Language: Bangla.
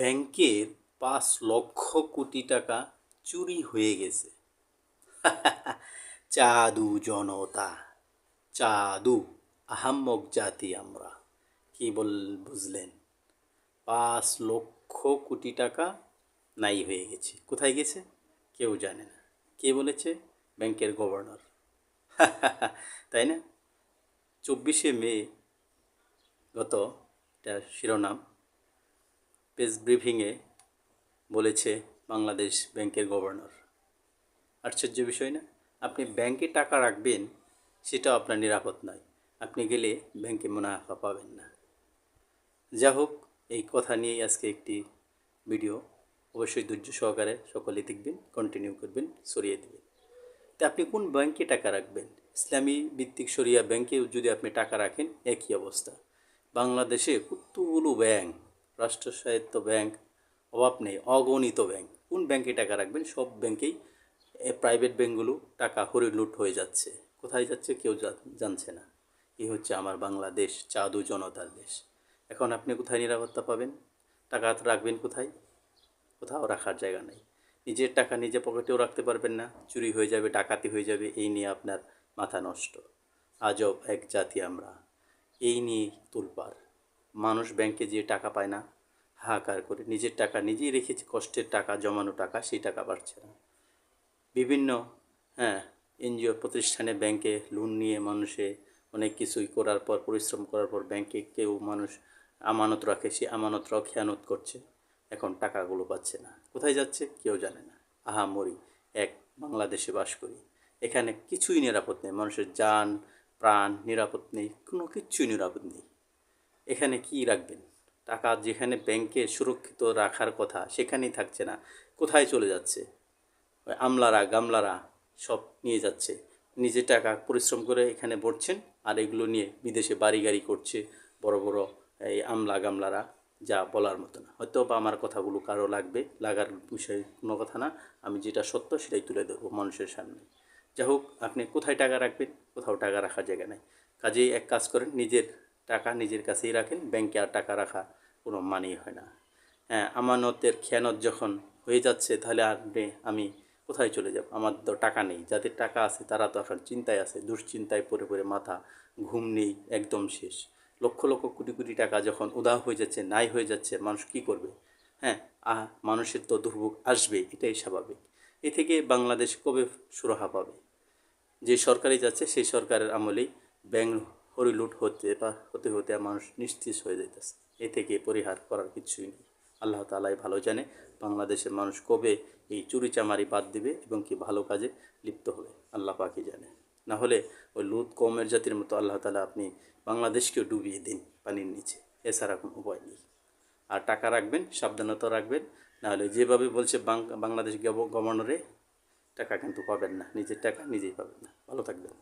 ব্যাংকের ৫ লক্ষ কোটি টাকা চুরি হয়ে গেছে। চাঁদু জনতা, চাঁদু, আহাম্মক জাতি আমরা। কি বুঝলেন? ৫ লক্ষ কোটি টাকা নাই হয়ে গেছে। কোথায় গেছে কেউ জানে না। কে বলেছে? ব্যাংকের গভর্নর। তাই না? ২৪শে মে গত, এটা শিরোনাম, প্রেস ব্রিফিংয়ে বলেছে বাংলাদেশ ব্যাংকের গভর্নর। আশ্চর্য বিষয় না? আপনি ব্যাংকে টাকা রাখবেন, সেটাও আপনার নিরাপদ নয়। আপনি গেলে ব্যাংকে মুনাফা পাবেন না। যা হোক, এই কথা নিয়েই আজকে একটি ভিডিও। অবশ্যই ধৈর্য সহকারে সকলে দেখবেন, কন্টিনিউ করবেন, সরিয়ে দেবেন। তা আপনি কোন ব্যাংকে টাকা রাখবেন? ইসলামী ভিত্তিক শরিয়া ব্যাংকেও যদি আপনি টাকা রাখেন, একই অবস্থা। বাংলাদেশে কতগুলো ব্যাংক, রাষ্ট্রায়ত্ত ব্যাংক অভাব নেই, অগণিত ব্যাংক। কোন ব্যাংকে টাকা রাখবেন? সব ব্যাংকেই প্রাইভেট ব্যাংকগুলো টাকা হরিলুট হয়ে যাচ্ছে। কোথায় যাচ্ছে কেউ জানছে না। এই হচ্ছে আমার বাংলাদেশ, চাঁদু জনতার দেশ। এখন আপনি কোথায় নিরাপত্তা পাবেন? টাকা রাখবেন কোথায়? কোথাও রাখার জায়গা নেই। নিজের টাকা নিজে পকেটেও রাখতে পারবেন না, চুরি হয়ে যাবে, ডাকাতি হয়ে যাবে, এই নিয়ে আপনার মাথা নষ্ট। আজব এক জাতি আমরা, এই নিয়ে তোলপাড়। মানুষ ব্যাংকে যেয়ে টাকা পায় না, হাহাকার করে। নিজের টাকা নিজেই রেখেছে, কষ্টের টাকা, জমানো টাকা, সেই টাকা পাচ্ছে না। বিভিন্ন এনজিও প্রতিষ্ঠানে ব্যাংকে লোন নিয়ে মানুষে অনেক কিছুই করার পর, পরিশ্রম করার পর ব্যাংকে কেউ মানুষ আমানত রাখে, সে আমানতরাও খেয়ানত করছে। এখন টাকাগুলো পাচ্ছে না। কোথায় যাচ্ছে কেউ জানে না। আহামরি এক বাংলাদেশে বাস করি, এখানে কিছুই নিরাপদ নেই। মানুষের জান প্রাণ নিরাপদ নেই, কোনো কিছুই নিরাপদ নেই। এখানে কি রাখবেন? টাকা যেখানে ব্যাংকে সুরক্ষিত রাখার কথা, সেখানেই থাকছে না। কোথায় চলে যাচ্ছে? আমলারা গামলারা সব নিয়ে যাচ্ছে। নিজে টাকা পরিশ্রম করে এখানে ভরছেন, আর এগুলো নিয়ে বিদেশে বাড়ি গাড়ি করছে বড় বড় এই আমলা গামলারা। যা বলার মতো না। হয়তো বা আমার কথাগুলো কারো লাগবে, লাগার বিষয় কোনো কথা না। আমি যেটা সত্য সেটাই তুলে ধরবো মানুষের সামনে। যাই হোক, আপনি কোথায় টাকা রাখবেন? কোথাও টাকা রাখার জায়গা নেই। কাজেই এক কাজ করেন, নিজের টাকা নিজের কাছেই রাখেন। ব্যাংকে আর টাকা রাখা কোনো মানেই হয় না। আমানতের খেয়ানত যখন হয়ে যাচ্ছে, তাহলে আমি কোথায় চলে যাব? আমার তো টাকা নেই। যাদের টাকা আছে তারা তো এখন চিন্তায় আছে, দুশ্চিন্তায় পড়ে পড়ে মাথা, ঘুম নেই, একদম শেষ। লক্ষ লক্ষ কোটি কোটি টাকা যখন উধাও হয়ে যাচ্ছে, নাই হয়ে যাচ্ছে, মানুষ কি করবে? হ্যাঁ, মানুষের তো দুর্ভোগ আসবে, এটাই স্বাভাবিক। এ থেকে বাংলাদেশ কবে সুরাহা পাবে? যে সরকারই যাচ্ছে সেই সরকারের আমলেই ব্যাংক হরিলুট হতে হতে মানুষ নিস্তেজ হয়ে যাইতেছে। এ থেকে পরিহার করার কিছুই নেই। আল্লাহ তাআলাই ভালো জানে বাংলাদেশের মানুষ কবে এই চুরিচামারি বাদ দিবে এবং কি ভালো কাজে লিপ্ত হবে, আল্লাহ পাকই জানে। না হলে ওই লুত কওমের জাতির মতো আল্লাহ তাআলা আপনি বাংলাদেশকেও ডুবিয়ে দিন পানির নিচে। এছাড়া কোনো উপায় নেই। আর টাকা রাখবেন, সাবধানতা রাখবেন। নাহলে যেভাবে বলছে বাংলাদেশ গভর্নরে, টাকা কিন্তু পাবেন না। নিজের টাকা নিজেই পাবেন না। ভালো থাকবেন।